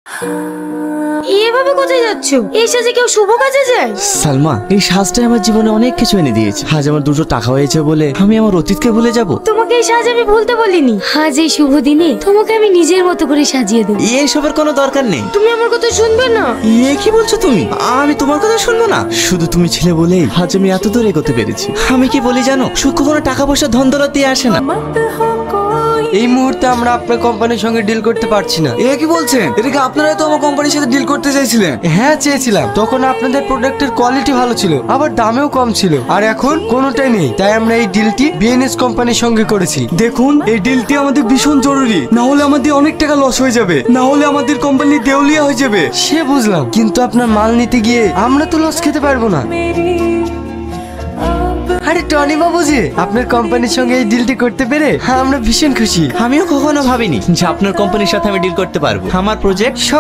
এভাবে কোথায় যাচ্ছ? এই সাজে কেউ শুভ কাজে যায়? সালমা, এই সাজটাই আমার জীবনে অনেক কিছু এনে দিয়েছে। আজ আমার দুটো টাকা হয়েছে বলে আমি আমার অতীতকে ভুলে যাব? তোমাকে এই সাজ আমি ভুলতে বলিনি। আজ এই শুভ দিনে তোমাকে আমি নিজের মতো করে সাজিয়ে দেব। এসবের কোনো দরকার নেই। তুমি আমার কথা শুনবে না? কি বলছো তুমি? আমি তোমার কথা শুনবো না? শুধু তুমি ছিলে বলেই আজ আমি এত দূর এগোতে পেরেছি। আমি কি বলি জানো, সুখ কোনো টাকা পয়সা ধন দৌলত দিয়ে আসে না। এই মুহূর্তে আমরা আপনার কোম্পানির সঙ্গে ডিল করতে পারছি না। কি বলছেন? এটা কি আপনারাই তো আমার কোম্পানির সাথে ডিল করতে চাইছিলেন? হ্যাঁ, চেয়েছিলাম। তখন আপনাদের প্রোডাক্টের কোয়ালিটি ভালো ছিল, আবার দামেও কম ছিল। আর এখন কোনোটাই নেই, তাই আমরা এই ডিলটি বিএনএস কোম্পানির সঙ্গে করেছি। দেখুন, এই ডিলটি আমাদের ভীষণ জরুরি, না হলে আমাদের অনেক টাকা লস হয়ে যাবে, না হলে আমাদের কোম্পানি দেউলিয়া হয়ে যাবে। সে বুঝলাম, কিন্তু আপনার মাল নিতে গিয়ে আমরা তো লস খেতে পারবো না। আরে টনি বাবুজি, আপনার কোম্পানির সঙ্গে এই ডিলটি করতে পেরে আমরা ভীষণ খুশি। আমিও কখনো ভাবিনি যে আপনার কোম্পানির সাথে আমি ডিল করতে পারবো। আমার প্রজেক্ট সব